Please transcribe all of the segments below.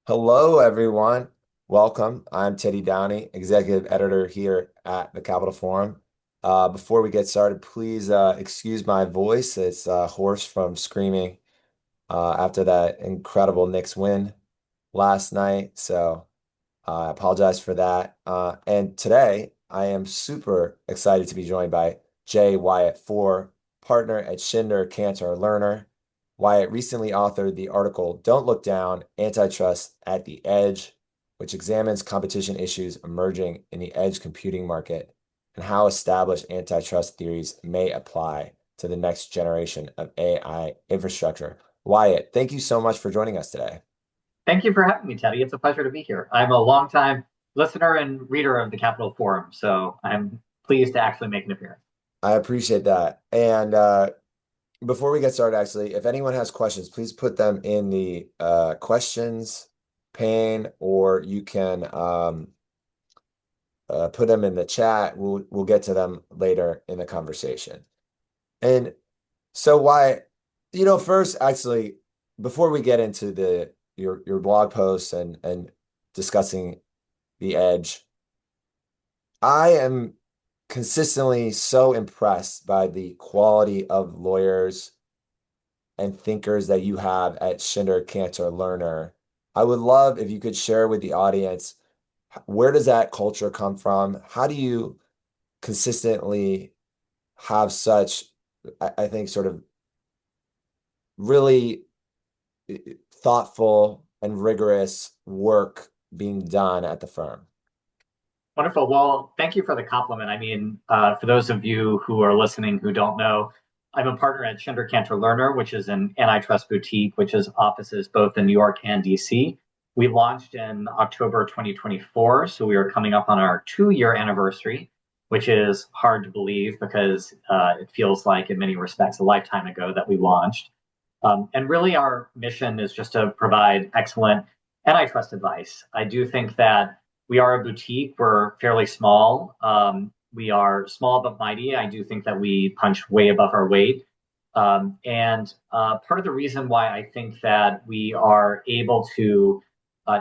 Hello, everyone. Welcome. I'm Teddy Downey, executive editor here at the Capital Forum. Before we get started, please excuse my voice. It's hoarse from screaming after that incredible Knicks win last night. So I apologize for that. And today, I am super excited to be joined by Wyatt Fore, partner at Shinder Cantor Lerner. Wyatt recently authored the article Don't Look Down, Antitrust at the Edge, which examines competition issues emerging in the edge computing market and how established antitrust theories may apply to the next generation of AI infrastructure. Wyatt, thank you so much for joining us today. Thank you for having me, Teddy. It's a pleasure to be here. I'm a longtime listener and reader of the Capital Forum, so I'm pleased to actually make an appearance. I appreciate that. And before we get started, actually, if anyone has questions, please put them in the questions pane, or you can put them in the chat. We'll get to them later in the conversation. And so why, first, actually, before we get into the your blog posts and discussing the edge, I am consistently so impressed by the quality of lawyers and thinkers that you have at Shinder Cantor Lerner. I would love if you could share with the audience, where does that culture come from? How do you consistently have such, I think, sort of really thoughtful and rigorous work being done at the firm? Wonderful. Well, thank you for the compliment. For those of you who are listening who don't know, I'm a partner at Shinder Cantor Lerner, which is an antitrust boutique, which has offices both in New York and DC. We launched in October 2024, so we are coming up on our 2-year anniversary, which is hard to believe because it feels like, in many respects, a lifetime ago that we launched. And really, our mission is just to provide excellent antitrust advice. I do think that we are a boutique. We're fairly small. We are small but mighty. I do think that we punch way above our weight. And part of the reason why I think that we are able to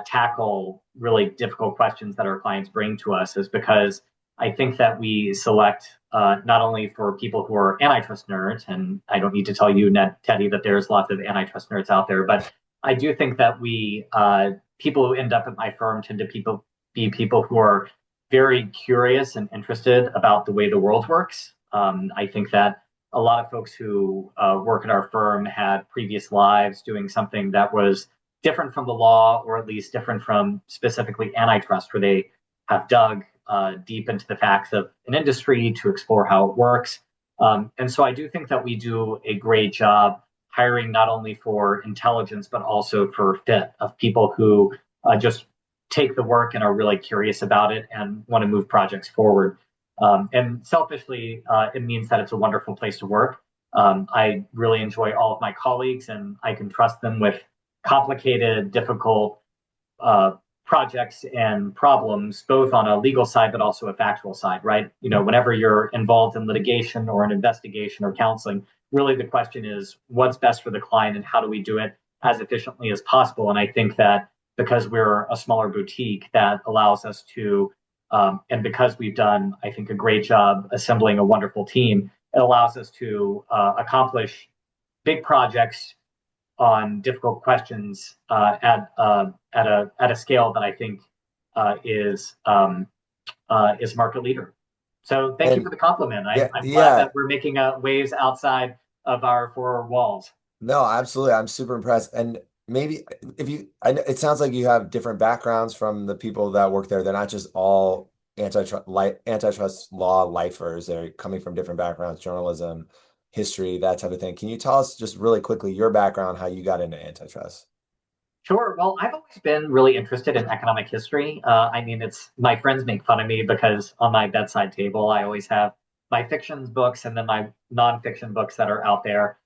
tackle really difficult questions that our clients bring to us is because I think that we select not only for people who are antitrust nerds, and I don't need to tell you, Teddy, that there's lots of antitrust nerds out there, but I do think that people who end up at my firm tend to be people who are very curious and interested about the way the world works. I think that a lot of folks who work at our firm had previous lives doing something that was different from the law, or at least different from specifically antitrust, where they have dug deep into the facts of an industry to explore how it works. And so I do think that we do a great job hiring not only for intelligence, but also for fit of people who just take the work and are really curious about it and want to move projects forward. And selfishly, it means that it's a wonderful place to work. I really enjoy all of my colleagues, and I can trust them with complicated, difficult uh, projects and problems, both on a legal side but also a factual side, right? Whenever you're involved in litigation or an investigation or counseling, really the question is what's best for the client and how do we do it as efficiently as possible? And I think that because we're a smaller boutique, that allows us to, and because we've done, I think, a great job assembling a wonderful team, it allows us to accomplish big projects on difficult questions at a scale that I think is market leader. So thank you And for the compliment. yeah, I'm glad yeah, that we're making waves outside of our four walls. no, absolutely. I'm super impressed. And maybe if you, it sounds like you have different backgrounds from the people that work there. They're not just all antitrust law lifers. They're coming from different backgrounds, journalism, history, that type of thing. Can you tell us just really quickly your background, how you got into antitrust? Sure. Well, I've always been really interested in economic history. It's my friends make fun of me because on my bedside table, I always have my fiction books and then my nonfiction books that are out there.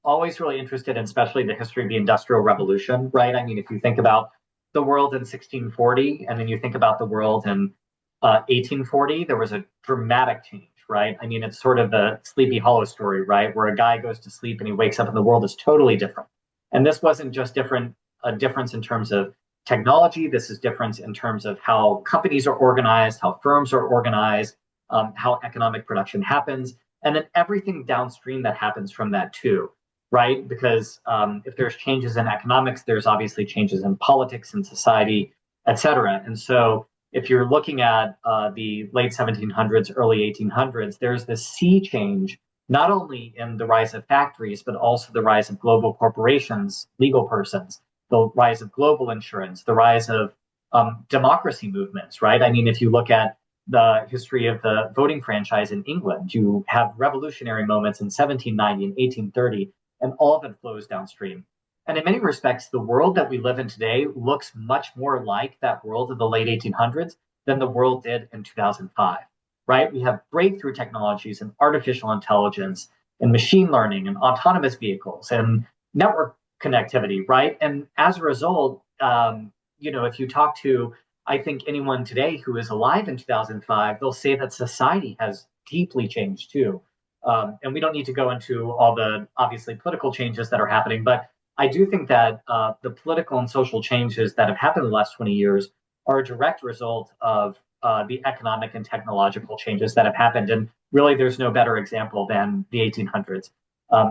Always really interested in, especially the history of the Industrial Revolution, right? If you think about the world in 1640 and then you think about the world in 1840, there was a dramatic change, right? It's sort of the Sleepy Hollow story, right? Where a guy goes to sleep and he wakes up and the world is totally different. And this wasn't just a difference in terms of technology. This is different in terms of how companies are organized, how firms are organized, how economic production happens, and then everything downstream that happens from that too, right? Because if there's changes in economics, there's obviously changes in politics and society, et cetera. And so if you're looking at the late 1700s, early 1800s, there's this sea change, not only in the rise of factories, but also the rise of global corporations, legal persons, the rise of global insurance, the rise of democracy movements, right? I mean, if you look at the history of the voting franchise in England, you have revolutionary moments in 1790 and 1830, and all of it flows downstream. And in many respects, the world that we live in today looks much more like that world of the late 1800s than the world did in 2005, right? We have breakthrough technologies in artificial intelligence and machine learning and autonomous vehicles and network connectivity, right? And as a result, if you talk to, I think, anyone today who is alive in 2005, they'll say that society has deeply changed too. And we don't need to go into all the obviously political changes that are happening, but I do think that the political and social changes that have happened in the last 20 years are a direct result of the economic and technological changes that have happened. And really, there's no better example than the 1800s.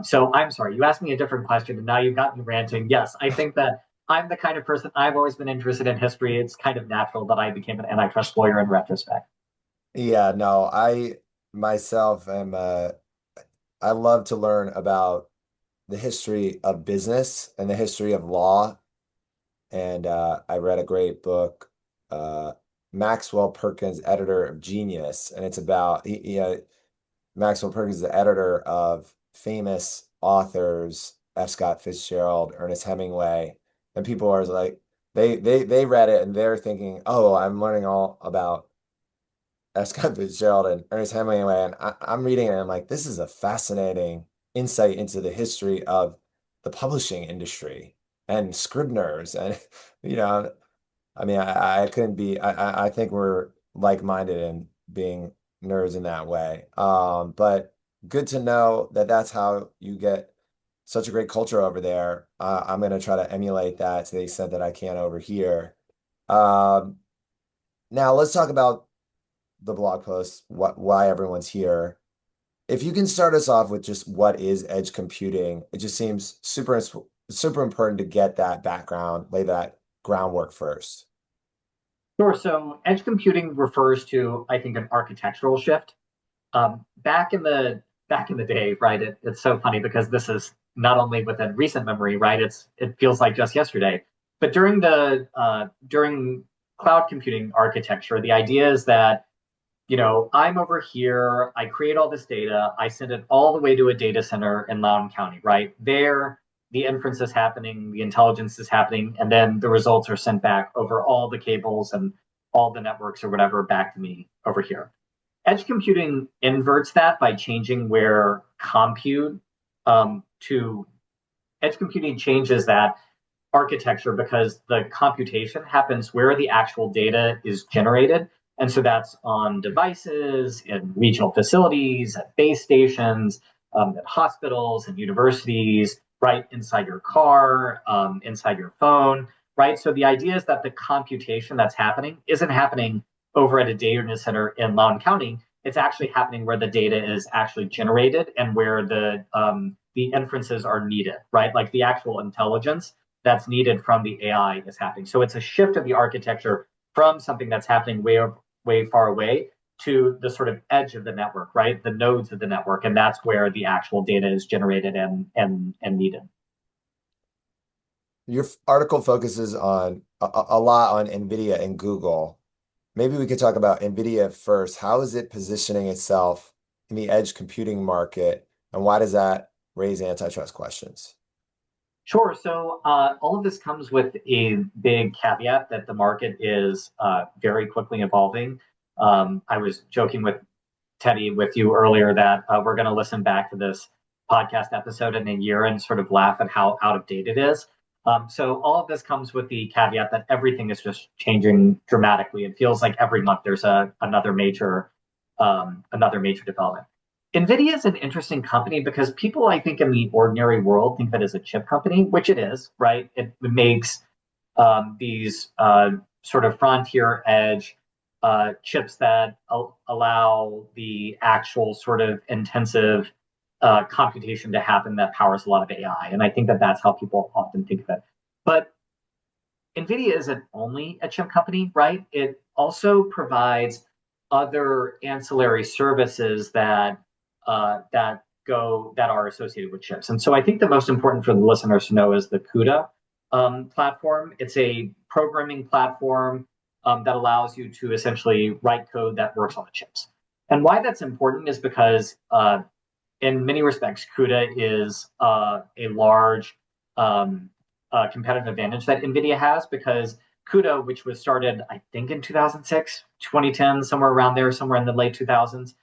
So I'm sorry, you asked me a different question, and now you've got me ranting. Yes, I think that I'm the kind of person, I've always been interested in history. It's kind of natural that I became an antitrust lawyer in retrospect. Yeah, no, I myself am I love to learn about the history of business and the history of law. And I read a great book, uh, Maxwell Perkins, editor of Genius, and it's about Maxwell Perkins is the editor of famous authors, F. Scott Fitzgerald, Ernest Hemingway, and people are like, they read it and they're thinking, oh, I'm learning all about F. Scott Fitzgerald and Ernest Hemingway, and I'm reading it and I'm like, this is a fascinating insight into the history of the publishing industry and Scribners, and you know, I mean, I couldn't be. I think we're like-minded in being nerds in that way. But good to know that that's how you get such a great culture over there. I'm gonna try to emulate that to the extent that I can over here. Um, Now let's talk about the blog post, why everyone's here. If you can start us off with just what is edge computing, it just seems super important to get that background, lay that groundwork first. Sure. So edge computing refers to, I think, an architectural shift. Back in the day, right? It's so funny because this is not only within recent memory, right? It feels like just yesterday. But during cloud computing architecture, the idea is that I'm over here, I create all this data, I send it all the way to a data center in Loudoun County, right? There, the inference is happening, the intelligence is happening, and then the results are sent back over all the cables and all the networks or whatever back to me over here. Edge computing inverts that by changing where compute to edge computing changes that architecture because the computation happens where the actual data is generated. And so that's on devices, in regional facilities, at base stations, at hospitals and universities, right inside your car, inside your phone, right? So the idea is that the computation that's happening isn't happening over at a data center in Loudoun County. It's actually happening where the data is actually generated and where the inferences are needed, right? Like the actual intelligence that's needed from the AI is happening. So it's a shift of the architecture from something that's happening way far away to the sort of edge of the network, right? The nodes of the network, and that's where the actual data is generated and needed. Your article focuses on a lot on Nvidia and Google. Maybe we could talk about Nvidia first. How is it positioning itself in the edge computing market, and why does that raise antitrust questions? Sure. So all of this comes with a big caveat that the market is very quickly evolving. I was joking with Teddy with you earlier that we're going to listen back to this podcast episode in a year and sort of laugh at how out of date it is. So all of this comes with the caveat that everything is just changing dramatically. It feels like every month there's another major development. Nvidia is an interesting company because people, I think, in the ordinary world think of it as a chip company, which it is, right? It makes these sort of frontier edge chips that allow the actual sort of intensive computation to happen that powers a lot of AI. And I think that that's how people often think of it. But Nvidia isn't only a chip company, right? It also provides other ancillary services that are associated with chips. And so I think the most important for the listeners to know is the CUDA platform. It's a programming platform that allows you to essentially write code that works on the chips. And why that's important is because in many respects, CUDA is a large competitive advantage that NVIDIA has because CUDA, which was started, I think, in 2006, 2010, somewhere around there, somewhere in the late 2000s,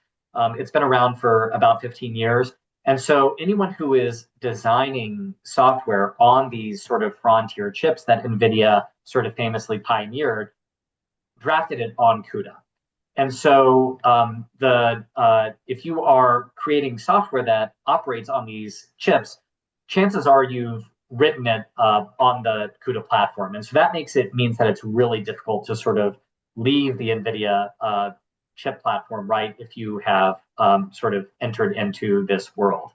it's been around for about 15 years. And so anyone who is designing software on these sort of frontier chips that NVIDIA sort of famously pioneered drafted it on CUDA. And so the if you are creating software that operates on these chips, chances are you've written it on the CUDA platform. And so that means that it's really difficult to sort of leave the NVIDIA chip platform, right, if you have sort of entered into this world.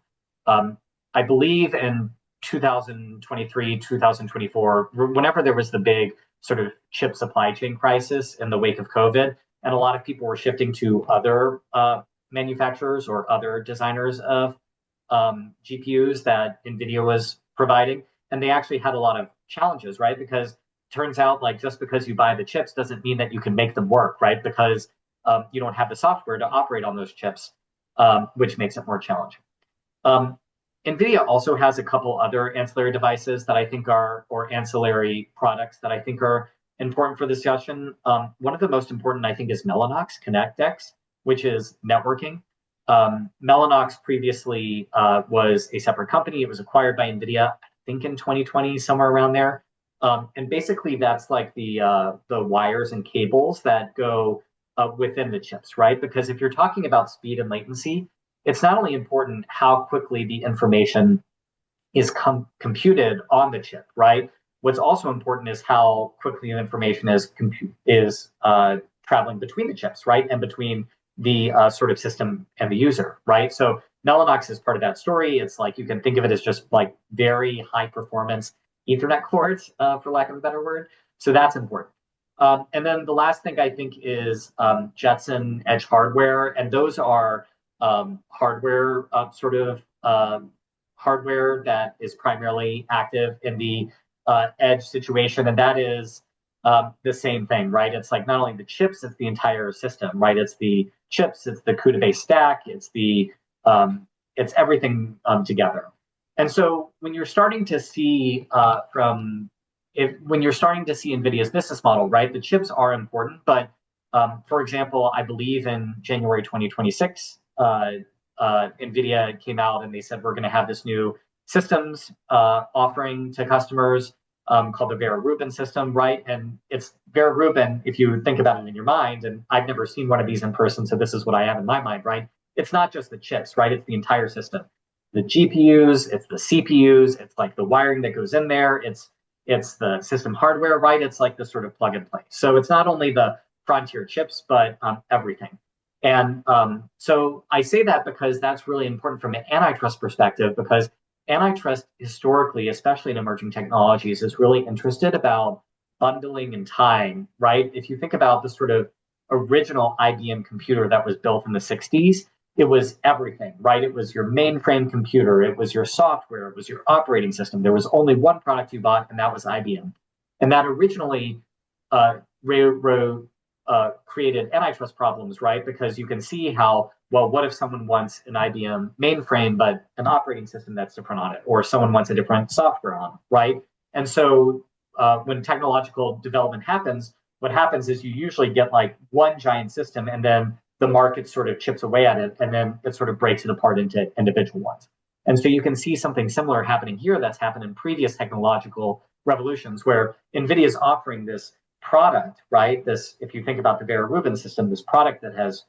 I believe in 2023, 2024, whenever there was the big sort of chip supply chain crisis in the wake of COVID, and a lot of people were shifting to other manufacturers or other designers of GPUs that NVIDIA was providing. And they actually had a lot of challenges, right? Because turns out like just because you buy the chips doesn't mean that you can make them work, right? Because you don't have the software to operate on those chips, which makes it more challenging. Um, NVIDIA also has a couple other ancillary devices that I think are, or ancillary products that I think are important for this discussion. One of the most important, I think, is Mellanox ConnectX, which is networking. Mellanox previously was a separate company. It was acquired by NVIDIA, I think in 2020, somewhere around there. And basically, that's like the wires and cables that go within the chips, right? Because if you're talking about speed and latency, it's not only important how quickly the information is computed on the chip, right? What's also important is how quickly the information is traveling between the chips, right, and between the sort of system and the user, right? So Mellanox is part of that story. It's like you can think of it as just like very high performance Ethernet cords, for lack of a better word. So that's important. And then the last thing I think is Jetson Edge hardware, and those are hardware hardware that is primarily active in the edge situation, and that is the same thing, right? It's like not only the chips, it's the entire system, right? It's the chips, it's the CUDA-based stack, it's everything together. And so when you're starting to see when you're starting to see NVIDIA's business model, right, the chips are important, but for example, I believe in January 2026, NVIDIA came out and they said we're going to have this new systems offering to customers called the Vera Rubin system, right? And it's Vera Rubin, if you think about it in your mind, and I've never seen one of these in person, so this is what I have in my mind, right? It's not just the chips, right? It's the entire system. The GPUs, it's the CPUs, it's like the wiring that goes in there, it's the system hardware, right? It's like the sort of plug and play. So it's not only the frontier chips, but everything. And so I say that because that's really important from an antitrust perspective, because antitrust historically, especially in emerging technologies, is really interested about bundling and tying, right? If you think about the sort of original IBM computer that was built in the 60s, it was everything, right? It was your mainframe computer, it was your software, it was your operating system. There was only one product you bought, and that was IBM. And that originally created antitrust problems, right? Because you can see how, well, what if someone wants an IBM mainframe, but an operating system that's different on it, or someone wants a different software on, right? And so when technological development happens, what happens is you usually get like one giant system, and then the market sort of chips away at it, and then it sort of breaks it apart into individual ones. And so you can see something similar happening here that's happened in previous technological revolutions, where NVIDIA is offering this product, right? This, if you think about the Vera Rubin system, this product that has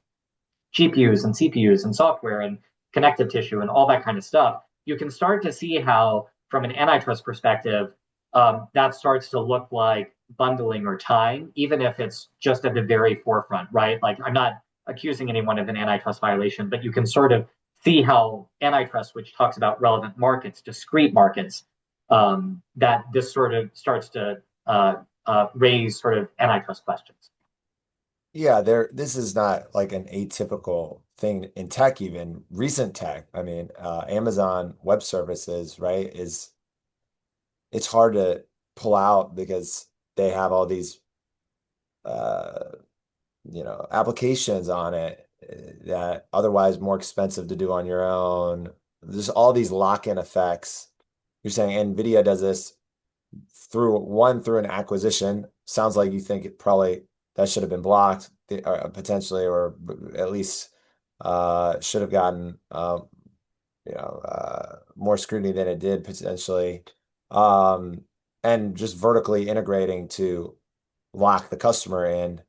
GPUs and CPUs and software and connective tissue and all that kind of stuff, you can start to see how, from an antitrust perspective, that starts to look like bundling or tying, even if it's just at the very forefront, right? Like I'm not accusing anyone of an antitrust violation, but you can sort of see how antitrust, which talks about relevant markets, discrete markets, that this sort of starts to raise sort of antitrust questions. Yeah, this is not like an atypical thing in tech, even recent tech. I mean, Amazon Web Services, right, is it's hard to pull out because they have all these uh, applications on it that otherwise more expensive to do on your own. There's all these lock-in effects. You're saying Nvidia does this through an acquisition. Sounds like you think it probably that should have been blocked potentially, or at least should have gotten more scrutiny than it did potentially. Um, and just vertically integrating to lock the customer in.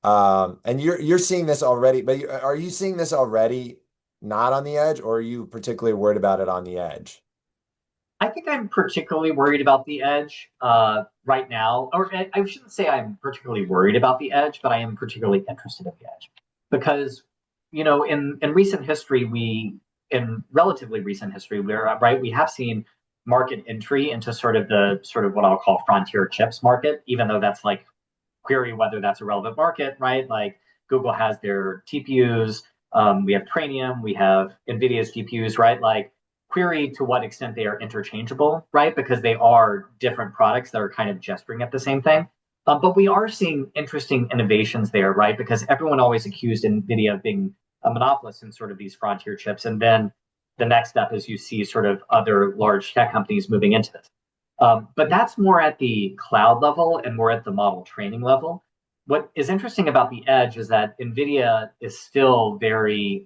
And you're seeing this already, but are you seeing this already not on the edge, or are you particularly worried about it on the edge? I think I'm particularly worried about the edge right now, or I shouldn't say I'm particularly worried about the edge, but I am particularly interested in the edge because, in recent history, in relatively recent history, we have seen market entry into sort of what I'll call frontier chips market, even though that's like query whether that's a relevant market, right? Like Google has their TPUs, we have Trainium, we have Nvidia's GPUs, right? Like query to what extent they are interchangeable, right? Because they are different products that are kind of gesturing at the same thing. But we are seeing interesting innovations there, right? Because everyone always accused Nvidia of being a monopolist in sort of these frontier chips, and then the next step is you see sort of other large tech companies moving into this. But that's more at the cloud level and more at the model training level. What is interesting about the edge is that NVIDIA is still very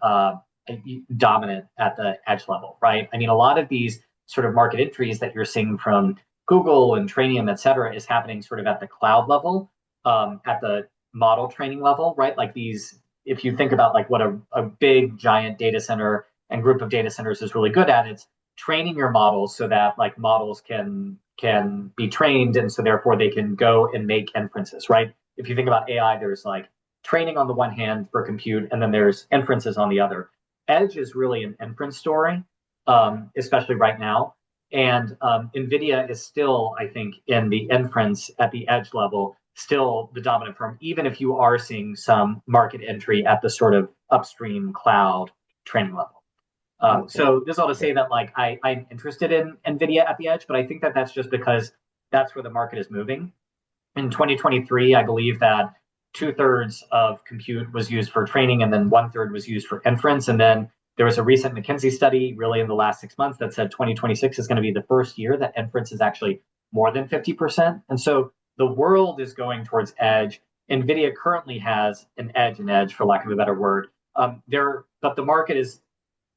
dominant at the edge level, right? I mean, a lot of these sort of market entries that you're seeing from Google and Trainium, et cetera, is happening sort of at the cloud level, at the model training level, right? Like these, if you think about like what a big giant data center and group of data centers is really good at, it's training your models so that like models can be trained and so therefore they can go and make inferences, right? If you think about AI, there's like training on the one hand for compute, and then there's inferences on the other. Edge is really an inference story, especially right now. And NVIDIA is still, I think, in the inference at the edge level, still the dominant firm, even if you are seeing some market entry at the sort of upstream cloud training level. So this all to say that like I'm interested in NVIDIA at the edge, but I think that that's just because that's where the market is moving. In 2023, I believe that two-thirds of compute was used for training and then one-third was used for inference. And then there was a recent McKinsey study really in the last 6 months that said 2026 is going to be the first year that inference is actually more than 50%. And so the world is going towards edge. NVIDIA currently has an edge for lack of a better word. But the market is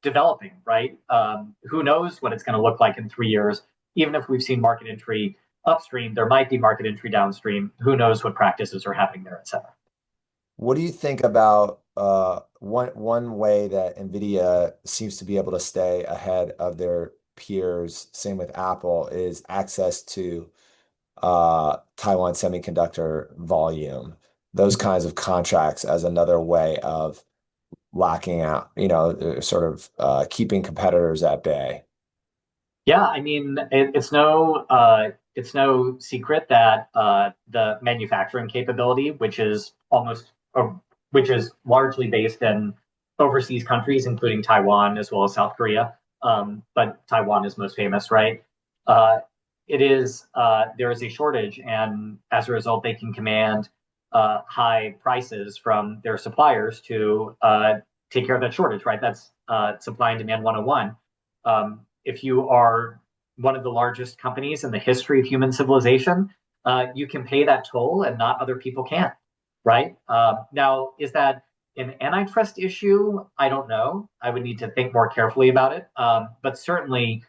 developing, right? Who knows what it's going to look like in 3 years? Even if we've seen market entry upstream, there might be market entry downstream. Who knows what practices are happening there, et cetera. What do you think about one way that Nvidia seems to be able to stay ahead of their peers, same with Apple, is access to Taiwan semiconductor volume, those kinds of contracts as another way of locking out, sort of keeping competitors at bay. Yeah, I mean, it's no secret that the manufacturing capability, which is largely based in overseas countries, including Taiwan as well as South Korea, but Taiwan is most famous, right? Uh, there is a shortage, and as a result, they can command high prices from their suppliers to take care of that shortage, right? That's supply and demand 101. If you are one of the largest companies in the history of human civilization, you can pay that toll and not other people can, right? Now, is that an antitrust issue? I don't know. I would need to think more carefully about it. But certainly,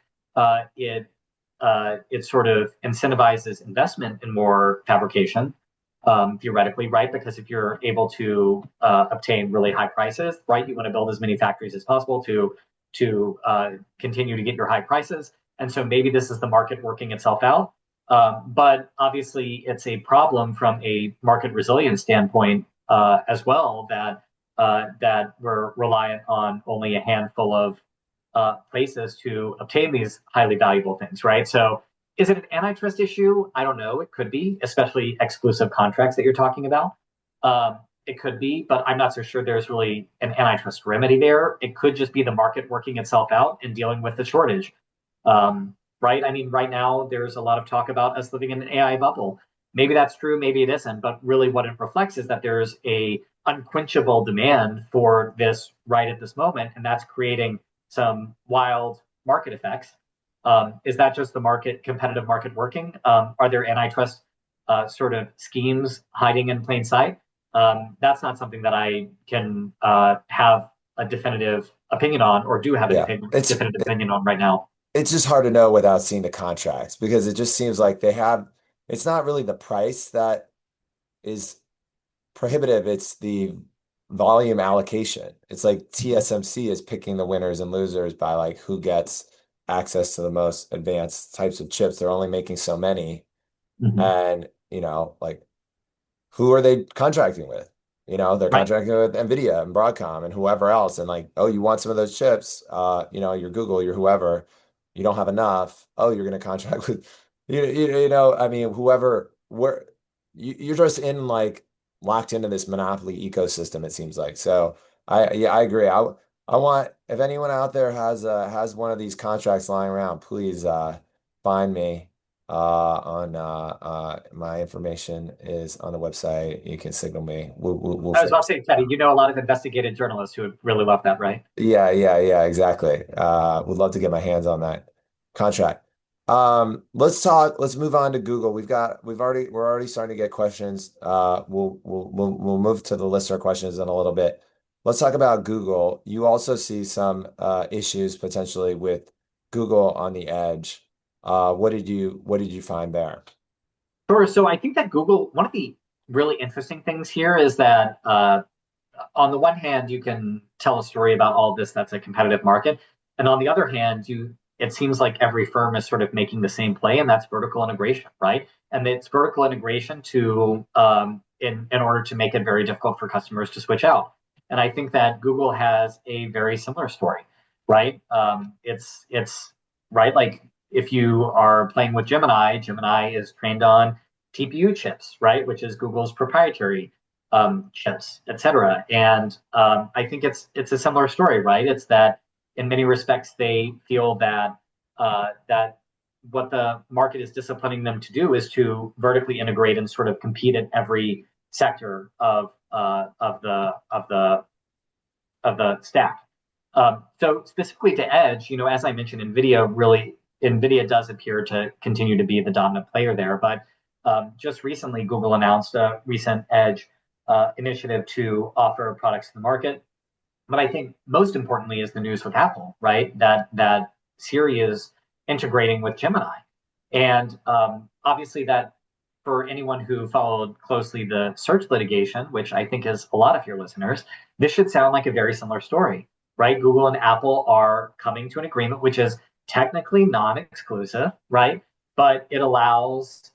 it sort of incentivizes investment in more fabrication, theoretically, right? Because if you're able to obtain really high prices, right, you want to build as many factories as possible to continue to get your high prices. And so maybe this is the market working itself out. But obviously, it's a problem from a market resilience standpoint as well that we're reliant on only a handful of places to obtain these highly valuable things, right? So, is it an antitrust issue? I don't know. It could be, especially exclusive contracts that you're talking about. It could be, but I'm not so sure there's really an antitrust remedy there. It could just be the market working itself out and dealing with the shortage. Right? I mean, right now there's a lot of talk about us living in an AI bubble. Maybe that's true, maybe it isn't, but really what it reflects is that there's a unquenchable demand for this right at this moment, and that's creating some wild market effects. Is that just the market, competitive market working? Are there antitrust sort of schemes hiding in plain sight? That's not something that I can have a definitive opinion on, or do have a Yeah, definitive opinion on right now. it's just hard to know without seeing the contracts because it just seems like they have. It's not really the price that is prohibitive. It's the volume allocation. It's like TSMC is picking the winners and losers by like who gets access to the most advanced types of chips. They're only making so many. Mm-hmm. And, like who are they contracting with? They're Right. contracting with Nvidia and Broadcom and whoever else. And like, oh, you want some of those chips? You're Google, you're whoever. You don't have enough. Oh, you're going to contract with, I mean, whoever. You're just in like locked into this monopoly ecosystem. It seems like. So I agree. I want if anyone out there has one of these contracts lying around, please find me my information is on the website. You can signal me. We'll I was figure about to say, something Teddy, out. you know a lot of investigative journalists who would really love that, right? Yeah, exactly. Would love to get my hands on that contract. Let's move on to Google. We're already starting to get questions. We'll move to the listener questions in a little bit. Let's talk about Google. You also see some issues potentially with Google on the edge. What did you find there? Sure. So I think that Google, one of the really interesting things here is that on the one hand, you can tell a story about all of this that's a competitive market. And on the other hand, it seems like every firm is sort of making the same play, and that's vertical integration, right? And it's vertical integration to in order to make it very difficult for customers to switch out. And I think that Google has a very similar story, right? It's right like if you are playing with Gemini, Gemini is trained on TPU chips, right, which is Google's proprietary chips, et cetera. And I think it's a similar story, right? It's that in many respects they feel that that what the market is disciplining them to do is to vertically integrate and sort of compete in every sector of the stack. So specifically to Edge, as I mentioned, Nvidia does appear to continue to be the dominant player there. But just recently, Google announced a recent Edge initiative to offer products to the market. But I think most importantly is the news with Apple, right? That Siri is integrating with Gemini, and obviously that for anyone who followed closely the search litigation, which I think is a lot of your listeners, this should sound like a very similar story, right? Google and Apple are coming to an agreement, which is technically non-exclusive, right? But it allows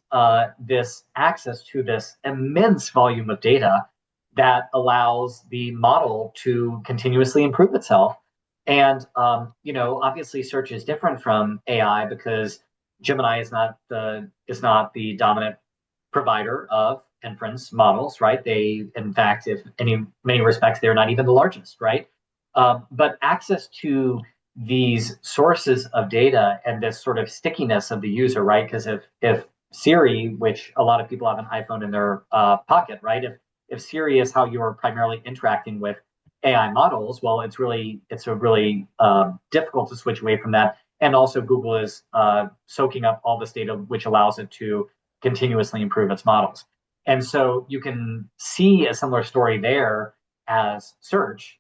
this access to this immense volume of data that allows the model to continuously improve itself. And obviously, search is different from AI because Gemini is not the dominant provider of inference models, right? They, in fact, if any many respects, they're not even the largest, right? But access to these sources of data and this sort of stickiness of the user, right? Because if Siri, which a lot of people have an iPhone in their pocket, right? If Siri is how you're primarily interacting with AI models, well, it's a really difficult to switch away from that. And also, Google is soaking up all this data, which allows it to continuously improve its models. And so you can see a similar story there as search.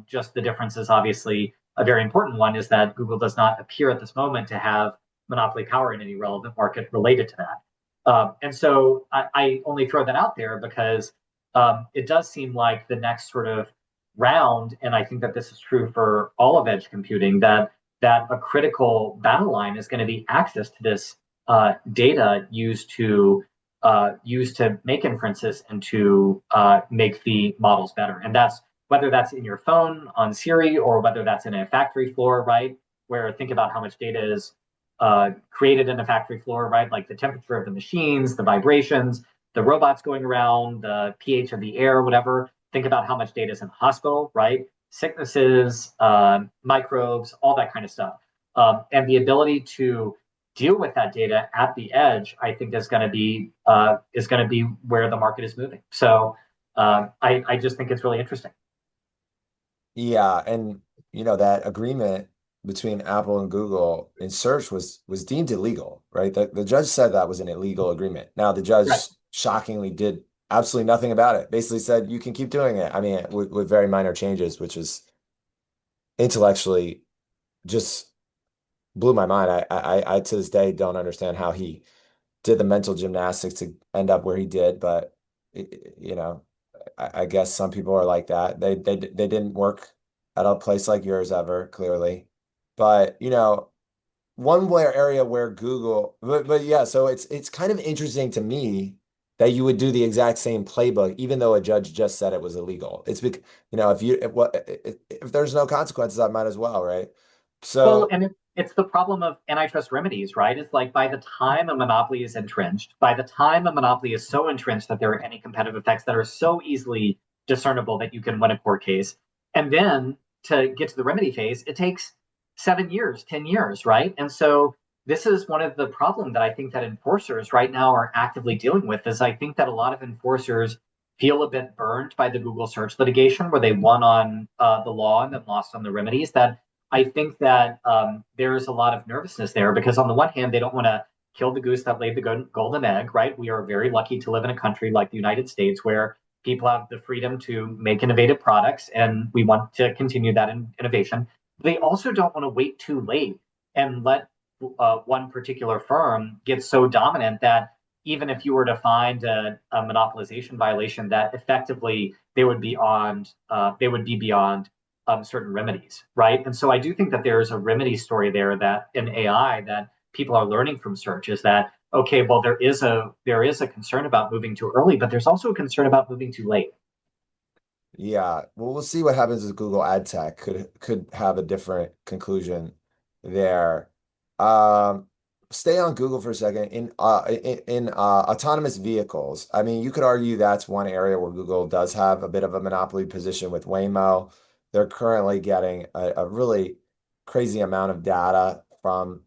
Just the difference is obviously a very important one is that Google does not appear at this moment to have monopoly power in any relevant market related to that. And so I only throw that out there because it does seem like the next sort of round, and I think that this is true for all of edge computing, that a critical battle line is going to be access to this data used to make inferences and to make the models better. And that's whether that's in your phone on Siri or whether that's in a factory floor, right? Where think about how much data is created in a factory floor, right? Like the temperature of the machines, the vibrations, the robots going around, the pH of the air, whatever. Think about how much data is in the hospital, right? Sicknesses, microbes, all that kind of stuff. And the ability to deal with that data at the edge, I think is going to be where the market is moving. So I just think it's really interesting. Yeah, and that agreement between Apple and Google in search was deemed illegal, right? The judge said that was an illegal agreement. Now the Right. judge shockingly did absolutely nothing about it. Basically said you can keep doing it. I mean, with very minor changes, which is intellectually just blew my mind. I to this day don't understand how he did the mental gymnastics to end up where he did, but you know, I guess some people are like that. They didn't work at a place like yours ever, clearly. But one where area where Google, but yeah, so it's kind of interesting to me that you would do the exact same playbook, even though a judge just said it was illegal. It's because, if there's no consequences, I might as well, right? Well, So and it's the problem of antitrust remedies, right? It's like by the time a monopoly is entrenched, by the time a monopoly is so entrenched that there are any competitive effects that are so easily discernible that you can win a court case, and then to get to the remedy phase, it takes 7 years, 10 years, right? And so this is one of the problems that I think that enforcers right now are actively dealing with is I think that a lot of enforcers feel a bit burned by the Google search litigation where they won on the law and then lost on the remedies that I think that there's a lot of nervousness there because on the one hand, they don't want to kill the goose that laid the golden egg, right? We are very lucky to live in a country like the United States where people have the freedom to make innovative products, and we want to continue that innovation. They also don't want to wait too late and let one particular firm get so dominant that even if you were to find a monopolization violation, that effectively they would be beyond certain remedies, right? And so I do think that there is a remedy story there that in AI that people are learning from search is that okay, well there is a concern about moving too early, but there's also a concern about moving too late. yeah, well, we'll see what happens with Google Ad Tech. Could have a different conclusion there. Um, Stay on Google for a second. In autonomous vehicles, I mean, you could argue that's one area where Google does have a bit of a monopoly position with Waymo. They're currently getting a really crazy amount of data from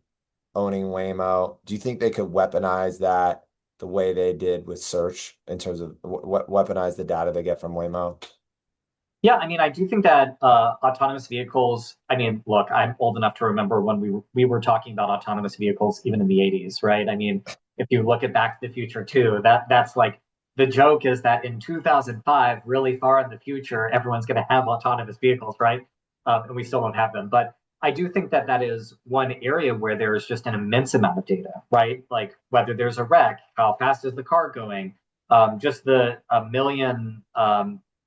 owning Waymo. Do you think they could weaponize that the way they did with search in terms of weaponize the data they get from Waymo? Yeah, I mean, I do think that autonomous vehicles. I mean, look, I'm old enough to remember when we were talking about autonomous vehicles even in the '80s, right? I mean, if you look at Back to the Future too, that's like the joke is that in 2005, really far in the future, everyone's going to have autonomous vehicles, right? And we still don't have them. But I do think that that is one area where there is just an immense amount of data, right? Like whether there's a wreck, how fast is the car going, just the a million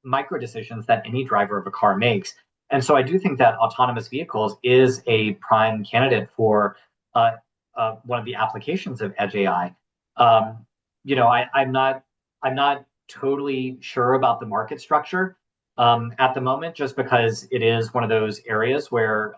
micro decisions that any driver of a car makes. And so I do think that autonomous vehicles is a prime candidate for one of the applications of edge AI. Um, I'm not totally sure about the market structure at the moment, just because it is one of those areas where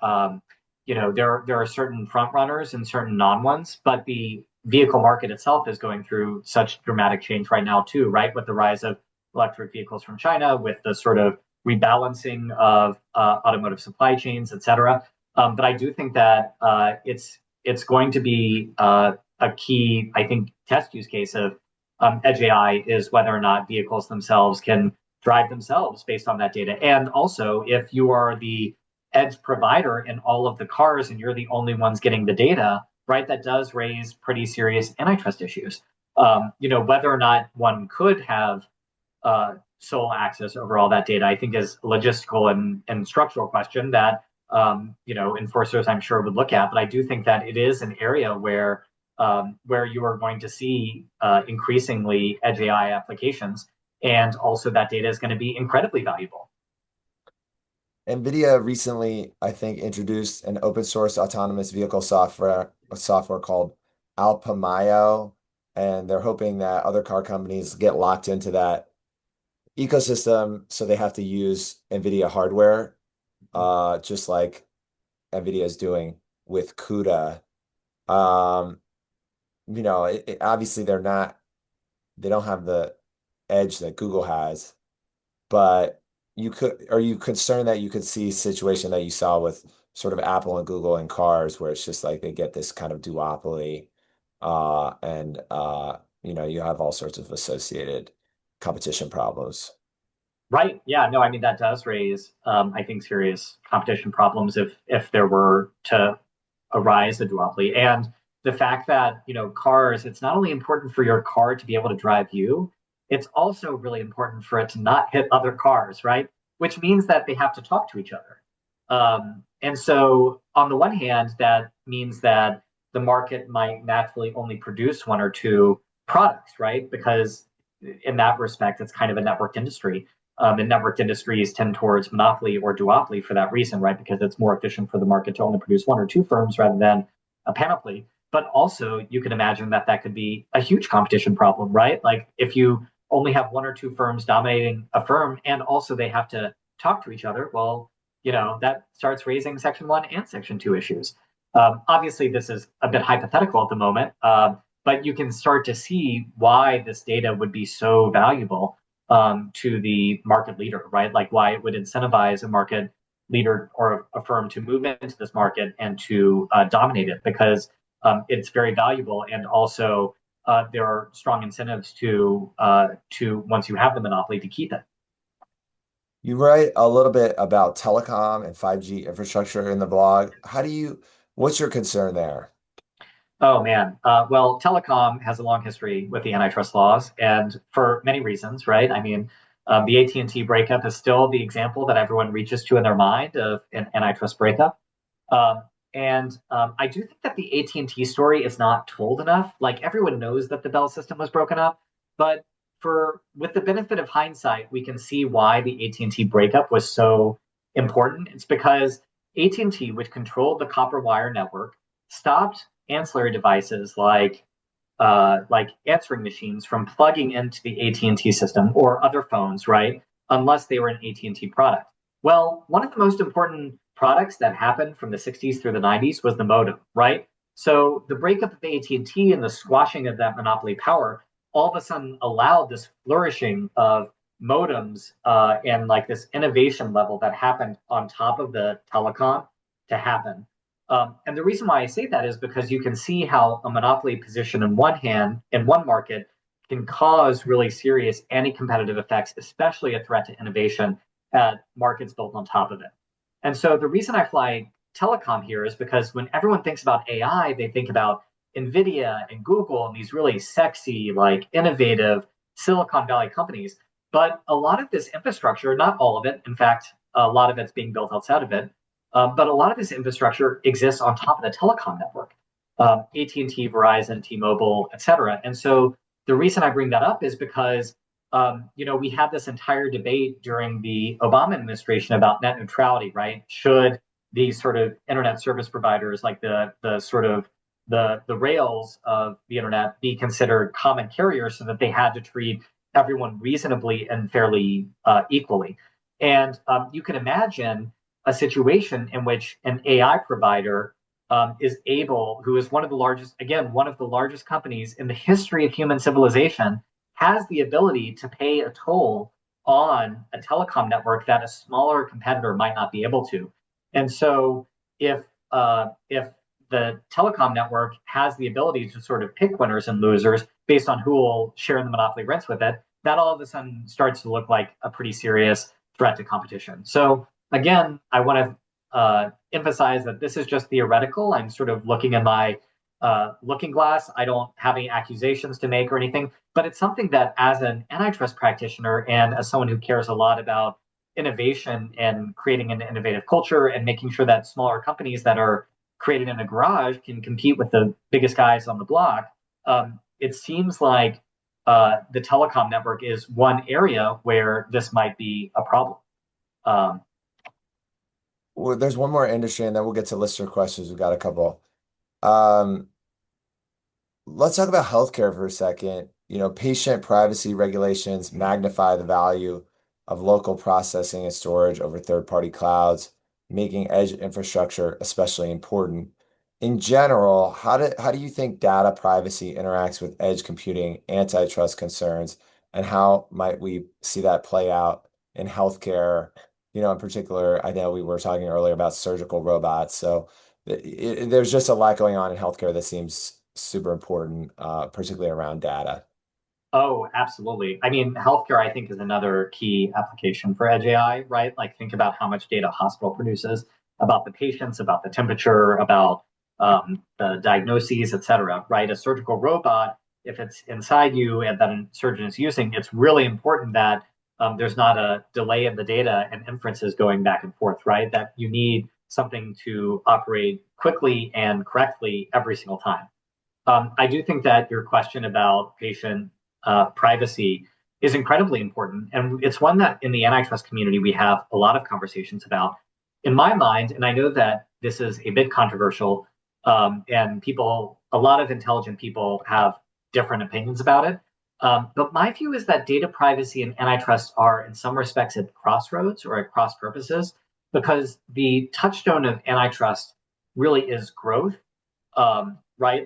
there are certain front runners and certain non ones, but the vehicle market itself is going through such dramatic change right now too, right? With the rise of electric vehicles from China, with the sort of rebalancing of automotive supply chains, et cetera. But I do think that it's going to be a key, I think, test use case of edge AI is whether or not vehicles themselves can drive themselves based on that data. And also, if you are the edge provider in all of the cars and you're the only ones getting the data, right, that does raise pretty serious antitrust issues. Whether or not one could have sole access over all that data, I think is a logistical and structural question that enforcers I'm sure would look at. But I do think that it is an area where you are going to see increasingly edge AI applications, and also that data is going to be incredibly valuable. Nvidia recently, I think, introduced an open source autonomous vehicle software called Alpha Mayo, and they're hoping that other car companies get locked into that ecosystem, so they have to use Nvidia hardware, just like Nvidia is doing with CUDA. Um, obviously they don't have the edge that Google has, but are you concerned that you could see a situation that you saw with sort of Apple and Google in cars where it's just like they get this kind of duopoly, and you have all sorts of associated competition problems. Right. Yeah. No, I mean that does raise, I think, serious competition problems if there were to arise a duopoly. And the fact that, cars, it's not only important for your car to be able to drive you, it's also really important for it to not hit other cars, right? Which means that they have to talk to each other. And so, on the one hand, that means that the market might naturally only produce one or two products, right? Because in that respect, it's kind of a networked industry. And networked industries tend towards monopoly or duopoly for that reason, right? Because it's more efficient for the market to only produce one or two firms rather than a panoply. But also, you can imagine that that could be a huge competition problem, right? Like if you only have one or two firms dominating a firm, and also they have to talk to each other, well, that starts raising Section 1 and Section 2 issues. Obviously, this is a bit hypothetical at the moment, but you can start to see why this data would be so valuable to the market leader, right? Like why it would incentivize a market leader or a firm to move into this market and to dominate it because it's very valuable, and also there are strong incentives to once you have the monopoly to keep it. You write a little bit about telecom and 5G infrastructure in the blog. What's your concern there? Oh man. Well, telecom has a long history with the antitrust laws, and for many reasons, right? I mean, the AT&T breakup is still the example that everyone reaches to in their mind of an antitrust breakup. Um, and I do think that the AT&T story is not told enough. Like everyone knows that the Bell system was broken up, but for with the benefit of hindsight, we can see why the AT&T breakup was so important. It's because AT&T, which controlled the copper wire network, stopped ancillary devices like answering machines from plugging into the AT&T system or other phones, right? Unless they were an AT&T product. Well, one of the most important products that happened from the 60s through the 90s was the modem, right? So the breakup of the AT&T and T and the squashing of that monopoly power all of a sudden allowed this flourishing of modems and like this innovation level that happened on top of the telecom to happen. And the reason why I say that is because you can see how a monopoly position in one hand, in one market, can cause really serious anti competitive effects, especially a threat to innovation at markets built on top of it. And so the reason I fly telecom here is because when everyone thinks about AI, they think about Nvidia and Google and these really sexy, like innovative Silicon Valley companies. But a lot of this infrastructure, not all of it, in fact, a lot of it's being built outside of it, but a lot of this infrastructure exists on top of the telecom network, AT&T, Verizon, T-Mobile, et cetera. And so the reason I bring that up is because we had this entire debate during the Obama administration about net neutrality, right? Should these sort of internet service providers, like the sort of the rails of the internet, be considered common carriers so that they had to treat everyone reasonably and fairly equally? And you can imagine a situation in which an AI provider is able, who is one of the largest, again, one of the largest companies in the history of human civilization, has the ability to pay a toll on a telecom network that a smaller competitor might not be able to. And so, if the telecom network has the ability to sort of pick winners and losers based on who will share in the monopoly rents with it, that all of a sudden starts to look like a pretty serious threat to competition. So again, I want to emphasize that this is just theoretical. I'm sort of looking in my looking glass. I don't have any accusations to make or anything, but it's something that, as an antitrust practitioner and as someone who cares a lot about innovation and creating an innovative culture and making sure that smaller companies that are created in a garage can compete with the biggest guys on the block, it seems like the telecom network is one area where this might be a problem. Um, Well, there's one more industry, and then we'll get to listener questions. We've got a couple. Um, let's talk about healthcare for a second. Patient privacy regulations magnify the value of local processing and storage over third-party clouds, making edge infrastructure especially important. In general, how do you think data privacy interacts with edge computing, antitrust concerns, and how might we see that play out in healthcare? In particular, I know we were talking earlier about surgical robots, so there's just a lot going on in healthcare that seems super important, particularly around data. Oh, absolutely. I mean, healthcare, I think, is another key application for Edge AI, right? Like, think about how much data a hospital produces about the patients, about the temperature, about the diagnoses, et cetera, right? A surgical robot, if it's inside you and that a surgeon is using, it's really important that there's not a delay in the data and inferences going back and forth, right? That you need something to operate quickly and correctly every single time. I do think that your question about patient privacy is incredibly important. And it's one that in the antitrust community, we have a lot of conversations about. In my mind, and I know that this is a bit controversial, and a lot of intelligent people have different opinions about it. But my view is that data privacy and antitrust are, in some respects, at crossroads or at cross purposes, because the touchstone of antitrust really is growth, right?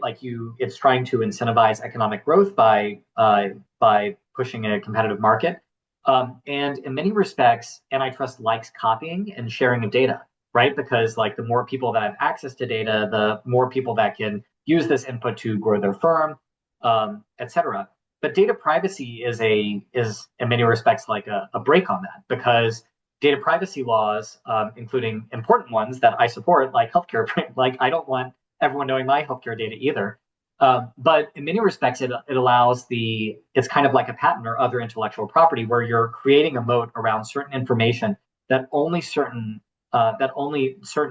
It's trying to incentivize economic growth by pushing a competitive market. And in many respects, antitrust likes copying and sharing of data, right? Because like the more people that have access to data, the more people that can use this input to grow their firm, et cetera. But data privacy is in many respects like a break on that because data privacy laws, including important ones that I support, like healthcare, like I don't want everyone knowing my healthcare data either. But in many respects, it allows it's kind of like a patent or other intellectual property where you're creating a moat around certain information that only certain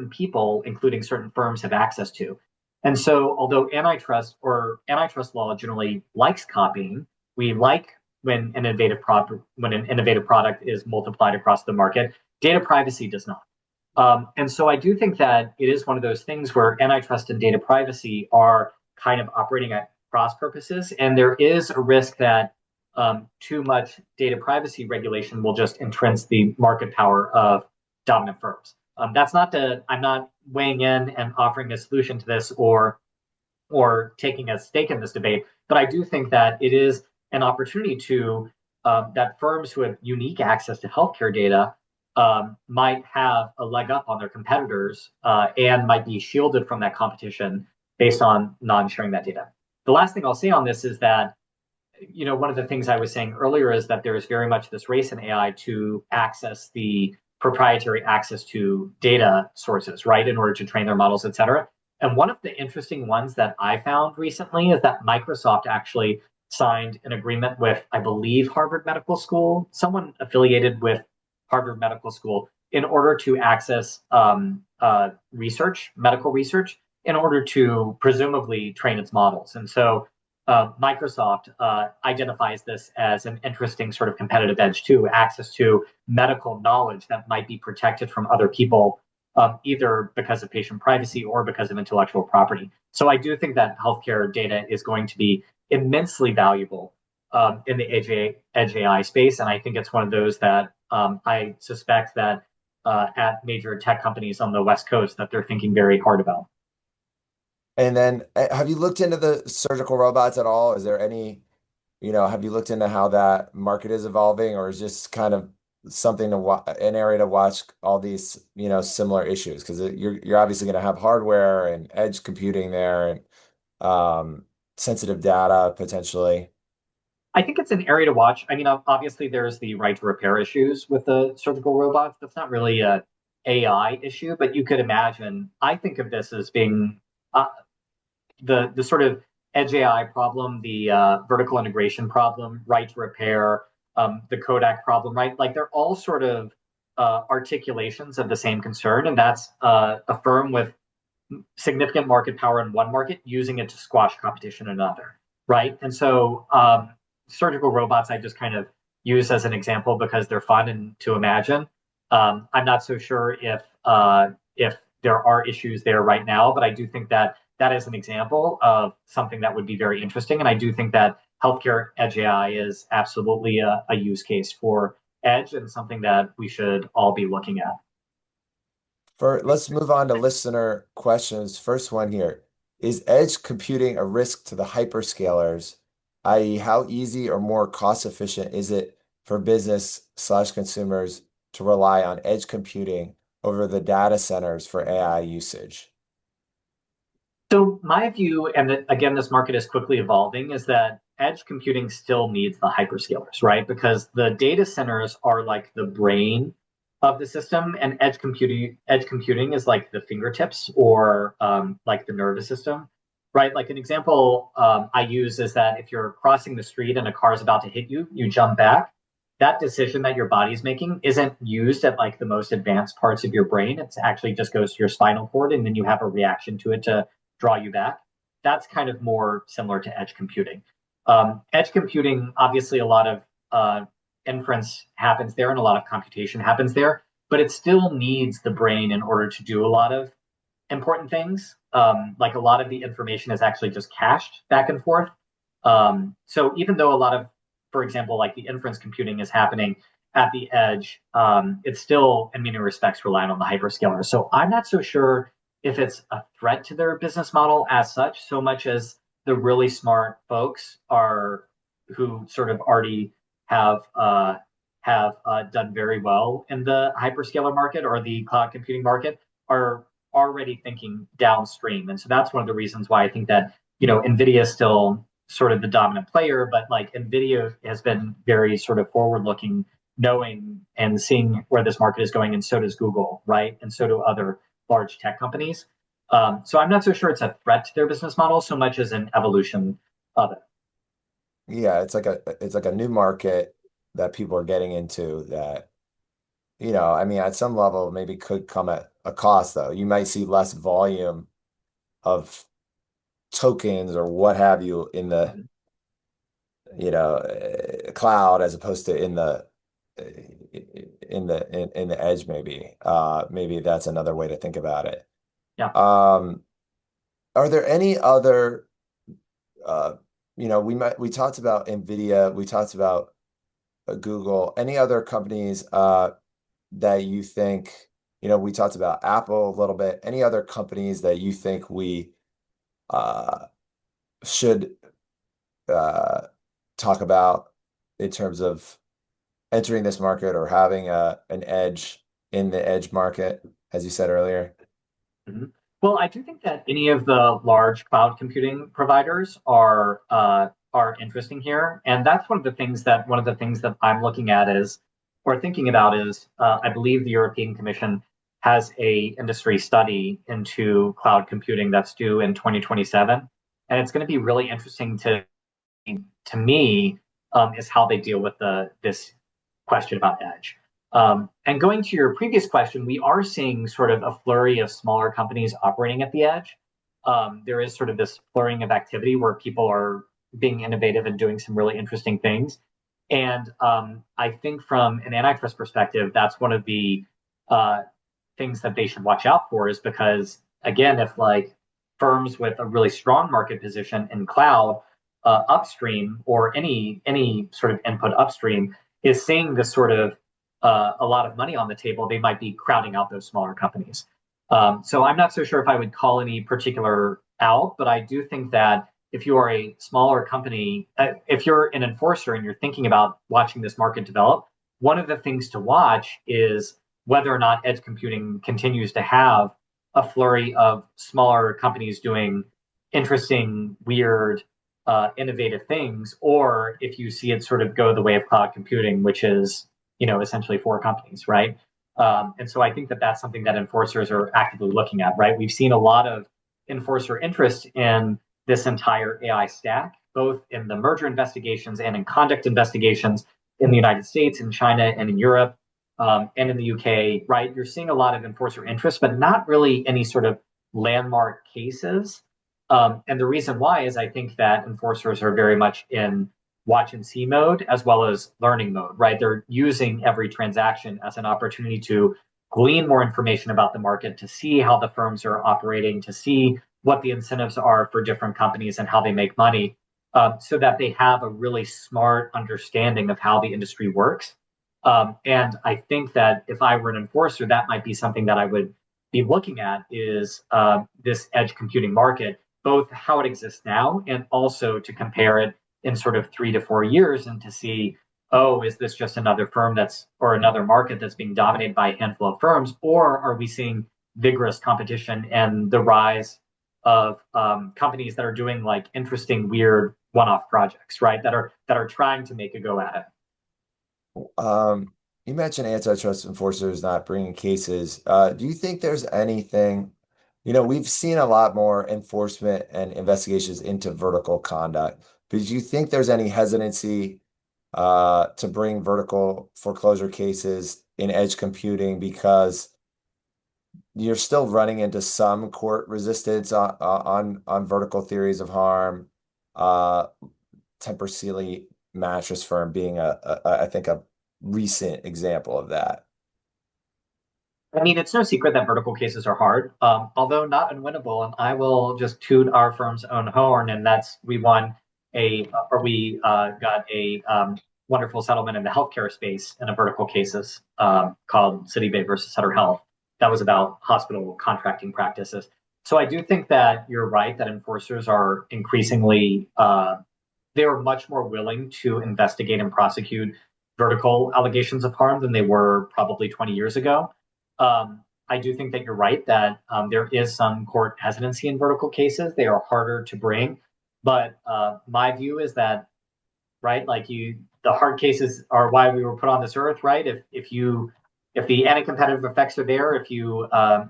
people, including certain firms, have access to. And so, although antitrust law generally likes copying, we like when an innovative product is multiplied across the market. Data privacy does not. And so I do think that it is one of those things where antitrust and data privacy are kind of operating at cross purposes. And there is a risk that too much data privacy regulation will just entrench the market power of dominant firms. I'm not weighing in and offering a solution to this or taking a stake in this debate, but I do think that it is an opportunity to that firms who have unique access to healthcare data might have a leg up on their competitors and might be shielded from that competition based on non-sharing that data. The last thing I'll say on this is that one of the things I was saying earlier is that there is very much this race in AI to access the proprietary access to data sources, right, in order to train their models, et cetera. And one of the interesting ones that I found recently is that Microsoft actually signed an agreement with, I believe, Harvard Medical School, someone affiliated with Harvard Medical School, in order to access medical research, in order to presumably train its models. And so Microsoft identifies this as an interesting sort of competitive edge too, access to medical knowledge that might be protected from other people, either because of patient privacy or because of intellectual property. So I do think that healthcare data is going to be immensely valuable in the edge AI space, and I think it's one of those that I suspect that at major tech companies on the West Coast that they're thinking very hard about. And then have you looked into the surgical robots at all? Is there any, have you looked into how that market is evolving, or is just kind of something to an area to watch all these, similar issues? Because you're obviously going to have hardware and edge computing there and sensitive data potentially. I think it's an area to watch. I mean, obviously, there's the right to repair issues with the surgical robots. That's not really a AI issue, but you could imagine. I think of this as being uh, the sort of edge AI problem, the vertical integration problem, right to repair, the Kodak problem, right? Like they're all sort of articulations of the same concern, and that's a firm with significant market power in one market using it to squash competition in another, right? And so surgical robots, I just kind of use as an example because they're fun and to imagine. I'm not so sure if there are issues there right now, but I do think that that is an example of something that would be very interesting. And I do think that healthcare edge AI is absolutely a use case for edge and something that we should all be looking at. Let's move on to listener questions. First one here. Is edge computing a risk to the hyperscalers, i.e., how easy or more cost efficient is it for business/consumers to rely on edge computing over the data centers for AI usage? So my view, and that, again, this market is quickly evolving, is that edge computing still needs the hyperscalers, right? Because the data centers are like the brain of the system, and edge computing is like the fingertips or like the nervous system, right? Like an example I use is that if you're crossing the street and a car is about to hit you, you jump back. That decision that your body's making isn't used at like the most advanced parts of your brain. It's actually just goes to your spinal cord, and then you have a reaction to it to draw you back. That's kind of more similar to edge computing. Edge computing, obviously, a lot of inference happens there and a lot of computation happens there, but it still needs the brain in order to do a lot of important things. Like a lot of the information is actually just cached back and forth. So even though a lot of, for example, like the inference computing is happening at the edge, it's still, in many respects, reliant on the hyperscaler. So I'm not so sure if it's a threat to their business model as such, so much as the really smart folks are who sort of already have done very well in the hyperscaler market or the cloud computing market are already thinking downstream. And so that's one of the reasons why I think that, Nvidia is still sort of the dominant player, but like Nvidia has been very sort of forward looking, knowing and seeing where this market is going, and so does Google, right? And so do other large tech companies. So I'm not so sure it's a threat to their business model so much as an evolution of it. Yeah, it's like a new market that people are getting into that, I mean, at some level maybe could come at a cost though. You might see less volume of tokens or what have you in the, Mhm. cloud as opposed to in the edge maybe. Maybe that's another way to think about it. Yeah. Um, are there any other uh, we talked about Nvidia, we talked about Google, any other companies that you think, we talked about Apple a little bit, any other companies that you think we uh, should uh, talk about in terms of entering this market or having an edge in the edge market, as you said earlier? Mhm. Well, I do think that any of the large cloud computing providers are interesting here, and that's one of the things that I'm looking at is or thinking about is I believe the European Commission has a industry study into cloud computing that's due in 2027, and it's going to be really interesting to me is how they deal with this question about edge. And going to your previous question, we are seeing sort of a flurry of smaller companies operating at the edge. There is sort of this flurrying of activity where people are being innovative and doing some really interesting things. And I think from an antitrust perspective, that's one of the uh, things that they should watch out for is because, again, if like firms with a really strong market position in cloud upstream or any sort of input upstream is seeing this sort of a lot of money on the table, they might be crowding out those smaller companies. So I'm not so sure if I would call any particular out, but I do think that if you are a smaller company, if you're an enforcer and you're thinking about watching this market develop, one of the things to watch is whether or not edge computing continues to have a flurry of smaller companies doing interesting, weird, innovative things, or if you see it sort of go the way of cloud computing, which is essentially four companies, right? And so I think that that's something that enforcers are actively looking at, right? We've seen a lot of enforcer interest in this entire AI stack, both in the merger investigations and in conduct investigations in the United States, in China, and in Europe, and in the UK, right? You're seeing a lot of enforcer interest, but not really any sort of landmark cases. And the reason why is I think that enforcers are very much in watch and see mode as well as learning mode, right? They're using every transaction as an opportunity to glean more information about the market, to see how the firms are operating, to see what the incentives are for different companies and how they make money, so that they have a really smart understanding of how the industry works. And I think that if I were an enforcer, that might be something that I would be looking at is this edge computing market, both how it exists now and also to compare it in sort of 3 to 4 years and to see, oh, is this just another firm that's or another market that's being dominated by a handful of firms, or are we seeing vigorous competition and the rise of companies that are doing like interesting, weird one-off projects, right? That are trying to make a go at it. Um, you mentioned antitrust enforcers not bringing cases. Do you think there's anything, we've seen a lot more enforcement and investigations into vertical conduct, but do you think there's any hesitancy to bring vertical foreclosure cases in edge computing because you're still running into some court resistance on vertical theories of harm? Uh, Temper Sealy mattress firm being I think a recent example of that. I mean, it's no secret that vertical cases are hard, although not unwinnable. And I will just toot our firm's own horn, and that's we won or we got a wonderful settlement in the healthcare space in a vertical cases called City Bay versus Sutter Health. That was about hospital contracting practices. So I do think that you're right that enforcers are increasingly they are much more willing to investigate and prosecute vertical allegations of harm than they were probably 20 years ago. I do think that you're right that there is some court hesitancy in vertical cases. They are harder to bring, but my view is that right, like the hard cases are why we were put on this earth, right? If the anti-competitive effects are there, if you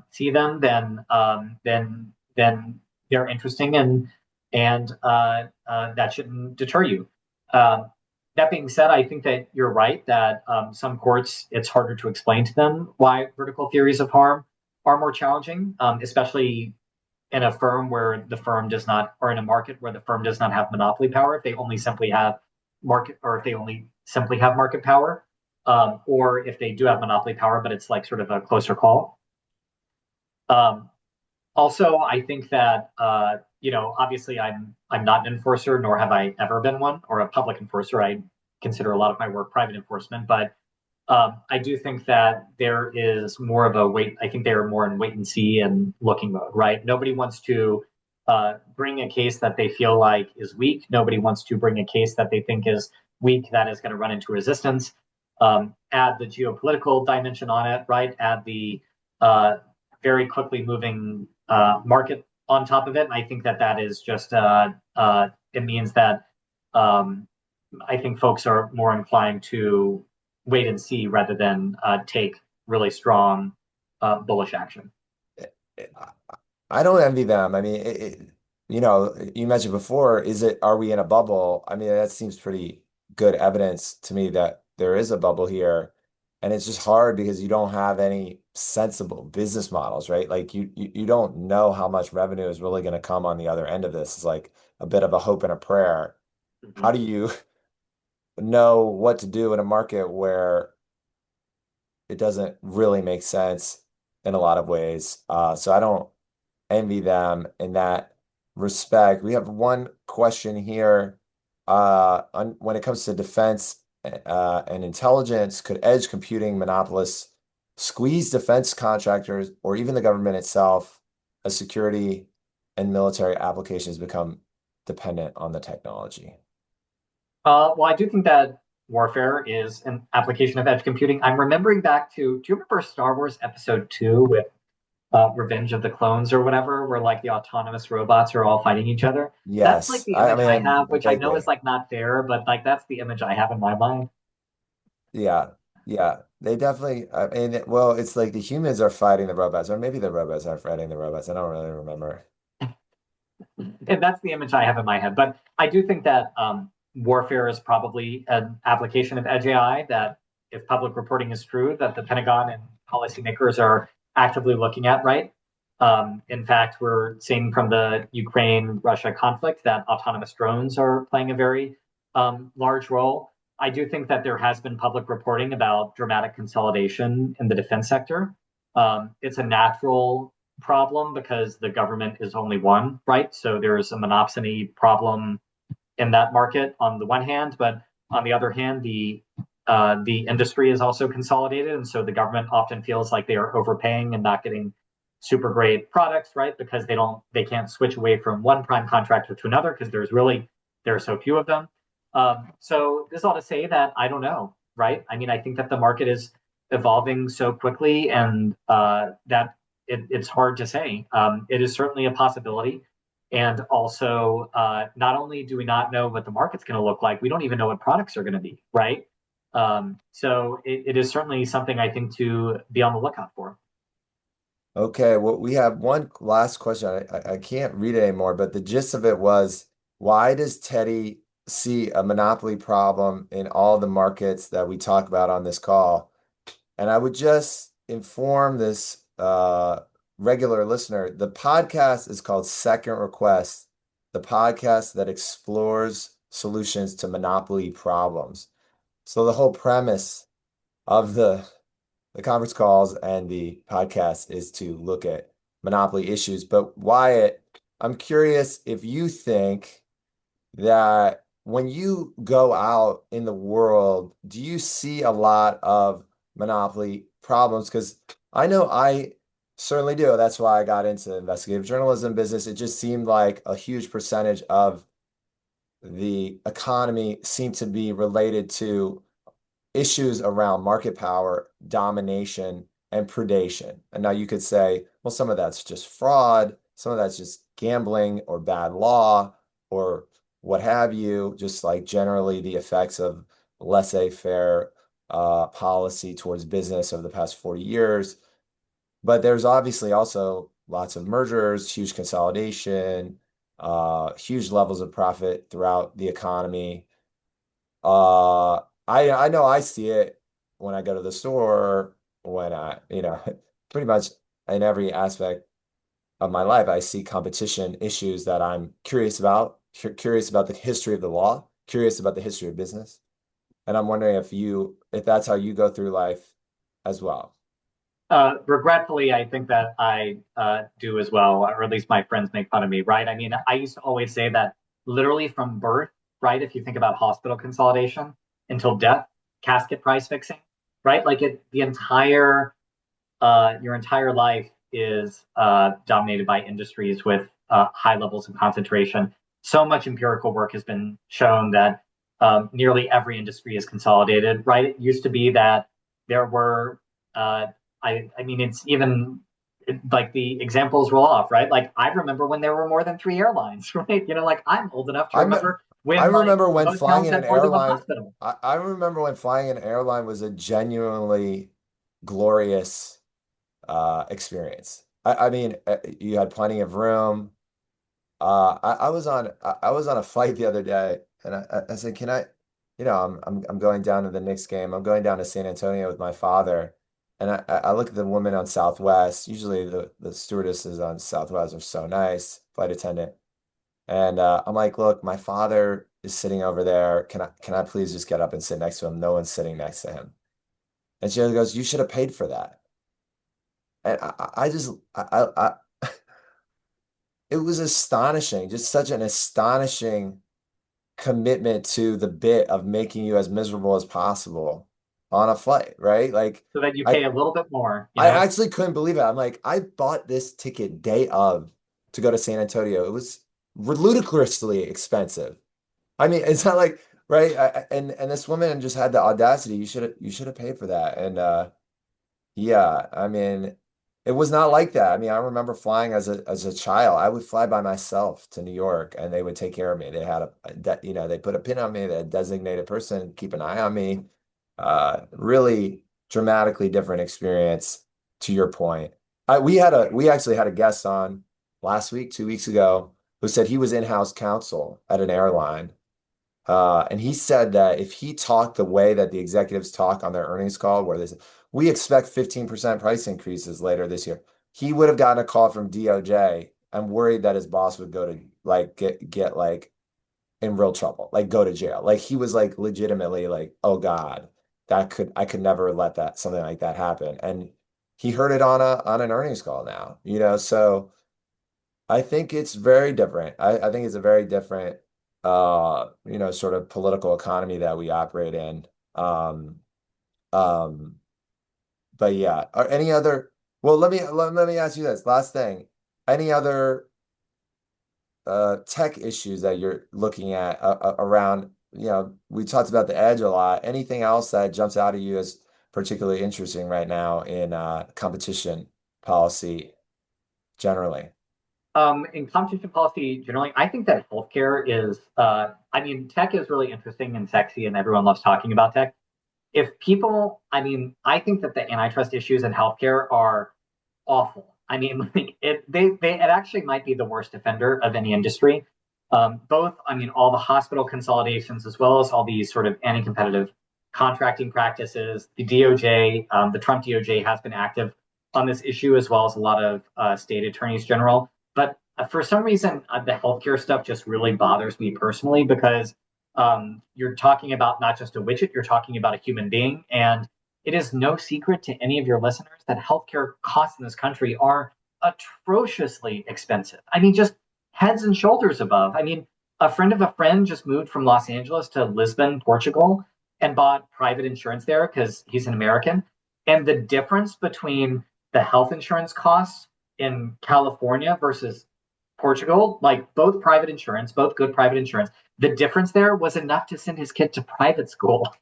see them, then they're interesting and that shouldn't deter you. Um, that being said, I think that you're right that some courts it's harder to explain to them why vertical theories of harm are more challenging, especially in a firm where the firm does not, or in a market where the firm does not have monopoly power. If they only simply have market, or if they only simply have market power, or if they do have monopoly power, but it's like sort of a closer call. Um, Also, I think that obviously, I'm not an enforcer, nor have I ever been one, or a public enforcer. I consider a lot of my work private enforcement, but I do think that there is more of a wait. I think they are more in wait and see and looking mode, right? Nobody wants to bring a case that they feel like is weak. Nobody wants to bring a case that they think is weak that is going to run into resistance. Add the geopolitical dimension on it, right? Add the uh, very quickly moving market on top of it. And I think that that is just it means that um, I think folks are more inclined to wait and see rather than take really strong bullish action. I don't envy them. I mean, you mentioned before, are we in a bubble? I mean, that seems pretty good evidence to me that there is a bubble here. And it's just hard because you don't have any sensible business models, right? Like you don't know how much revenue is really going to come on the other end of this. It's like a bit of a hope and a prayer. How Mhm. do you know what to do in a market where it doesn't really make sense in a lot of ways? So I don't envy them in that respect. We have one question here. When it comes to defense and intelligence, could edge computing monopolists squeeze defense contractors or even the government itself as security and military applications become dependent on the technology? Well, I do think that warfare is an application of edge computing. I'm remembering back to, do you remember Star Wars Episode 2 with Revenge of the Clones or whatever, where like the autonomous robots are all fighting each other? That's like Yes, the I image I mean have, which I know is vaguely. like not fair, but like that's the image I have in my mind. Yeah, yeah. They definitely, I mean, well, it's like the humans are fighting the robots, or maybe the robots are fighting the robots. I don't really remember. And that's the image I have in my head. But I do think that warfare is probably an application of edge AI that, if public reporting is true, that the Pentagon and policymakers are actively looking at, right? In fact, we're seeing from the Ukraine-Russia conflict that autonomous drones are playing a very large role. I do think that there has been public reporting about dramatic consolidation in the defense sector. It's a natural. problem because the government is only one, right? So there's a monopsony problem in that market on the one hand, but on the other hand, the industry is also consolidated, and so the government often feels like they are overpaying and not getting super great products, right? Because they can't switch away from one prime contractor to another because there are so few of them. So this is all to say that I don't know, right? I mean, I think that the market is evolving so quickly, and that it's hard to say. It is certainly a possibility. And also, not only do we not know what the market's going to look like, we don't even know what products are going to be, right? So it is certainly something I think to be on the lookout for. Okay, well, we have one last question. I can't read it anymore, but the gist of it was, why does Teddy see a monopoly problem in all the markets that we talk about on this call? And I would just inform this regular listener, the podcast is called Second Request, the podcast that explores solutions to monopoly problems. So the whole premise of the conference calls and the podcast is to look at monopoly issues. But Wyatt, I'm curious if you think that when you go out in the world, do you see a lot of monopoly problems? Because I know I certainly do. That's why I got into the investigative journalism business. It just seemed like a huge percentage of the economy seemed to be related to issues around market power, domination, and predation. And now you could say, well, some of that's just fraud, some of that's just gambling or bad law or what have you, just like generally the effects of laissez-faire policy towards business over the past 40 years. But there's obviously also lots of mergers, huge consolidation, huge levels of profit throughout the economy. Uh, I know I see it when I go to the store, when pretty much in every aspect of my life, I see competition issues that I'm curious about, curious about the history of the law, curious about the history of business. And I'm wondering if that's how you go through life as well. Regretfully, I think that I do as well, or at least my friends make fun of me, right? I mean, I used to always say that literally from birth, right? If you think about hospital consolidation until death, casket price fixing, right? The entire your entire life is dominated by industries with high levels of concentration. So much empirical work has been shown that nearly every industry is consolidated, right? It used to be that there were, uh, I mean, it's even like the examples roll off, right? Like I remember when there were more than three airlines, right? Like I'm old enough to I'm remember I when like remember when most flying towns in an had more than one airline, hospital. I remember when flying an airline was a genuinely glorious experience. I mean, you had plenty of room. I was on a flight the other day, and I said, "Can I?" I'm going down to the Knicks game. I'm going down to San Antonio with my father, and I look at the woman on Southwest. Usually the stewardesses on Southwest are so nice, flight attendant, and I'm like, "Look, my father is sitting over there. Can I please just get up and sit next to him? No one's sitting next to him." And she goes, "You should have paid for that." And I just it was astonishing, just such an astonishing commitment to the bit of making you as miserable as possible on a flight, right? Like So that you pay I a little bit more, I actually couldn't believe it. I'm like, I bought this ticket day of to go to San Antonio. It was ludicrously expensive. I mean, it's not like right. And this woman just had the audacity. You should have paid for that. And yeah, I mean, it was not like that. I mean, I remember flying as a child. I would fly by myself to New York, and they would take care of me. They had they put a pin on me. They had a designated person keep an eye on me. Really dramatically different experience. To your point, we actually had a guest on last week, 2 weeks ago, who said he was in-house counsel at an airline. And he said that if he talked the way that the executives talk on their earnings call, where they say, we expect 15% price increases later this year, he would have gotten a call from DOJ and worried that his boss would go to like get like in real trouble, like go to jail. Like he was like legitimately like, oh God, I could never let that something like that happen. And he heard it on a on an earnings call now, so I think it's very different. I think it's a very different sort of political economy that we operate in. Um, um, but yeah, are any other, well, let me ask you this last thing. Any other tech issues that you're looking at around, we talked about the edge a lot. Anything else that jumps out at you as particularly interesting right now in competition policy generally? In competition policy generally, I think that healthcare is, I mean, tech is really interesting and sexy, and everyone loves talking about tech. If people, I mean, I think that the antitrust issues in healthcare are awful. I mean, like it actually might be the worst offender of any industry. Both, I mean, all the hospital consolidations as well as all these sort of anti-competitive contracting practices. The DOJ, the Trump DOJ has been active on this issue as well as a lot of state attorneys general. But for some reason, the healthcare stuff just really bothers me personally because you're talking about not just a widget, you're talking about a human being. And it is no secret to any of your listeners that healthcare costs in this country are atrociously expensive. I mean, just heads and shoulders above. I mean, a friend of a friend just moved from Los Angeles to Lisbon, Portugal, and bought private insurance there because he's an American. And the difference between the health insurance costs in California versus Portugal, like both private insurance, both good private insurance, the difference there was enough to send his kid to private school.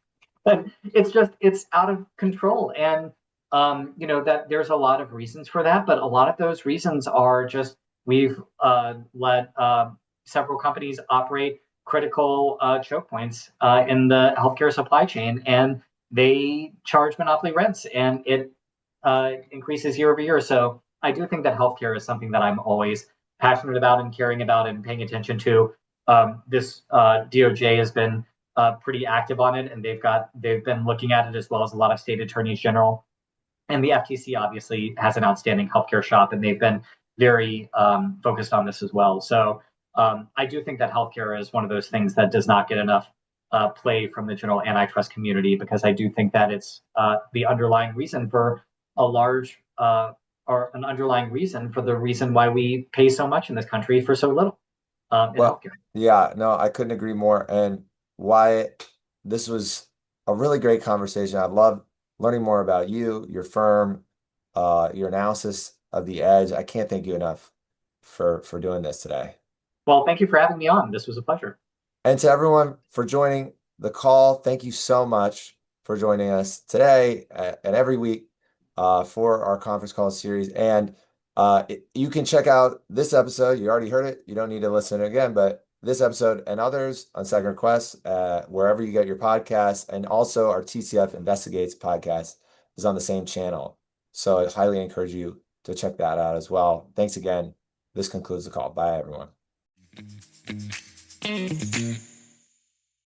And it's out of control. And that there's a lot of reasons for that, but a lot of those reasons are just we've let several companies operate critical choke points in the healthcare supply chain, and they charge monopoly rents, and it increases year over year. So I do think that healthcare is something that I'm always passionate about and caring about and paying attention to. This DOJ has been pretty active on it, and they've been looking at it as well as a lot of state attorneys general. And the FTC obviously has an outstanding healthcare shop, and they've been very focused on this as well. So I do think that healthcare is one of those things that does not get enough play from the general antitrust community because I do think that it's the underlying reason for a large or an underlying reason for the reason why we pay so much in this country for so little in Well, healthcare. yeah, no, I couldn't agree more. And Wyatt, this was a really great conversation. I love learning more about you, your firm, your analysis of the edge. I can't thank you enough for doing this today. Well, thank you for having me on. This was a pleasure. And to everyone for joining the call, thank you so much for joining us today and every week for our conference call series. And you can check out this episode. You already heard it. You don't need to listen again, but this episode and others on Second Request, wherever you get your podcasts, and also our TCF Investigates podcast is on the same channel. So I highly encourage you to check that out as well. Thanks again. This concludes the call. Bye, everyone.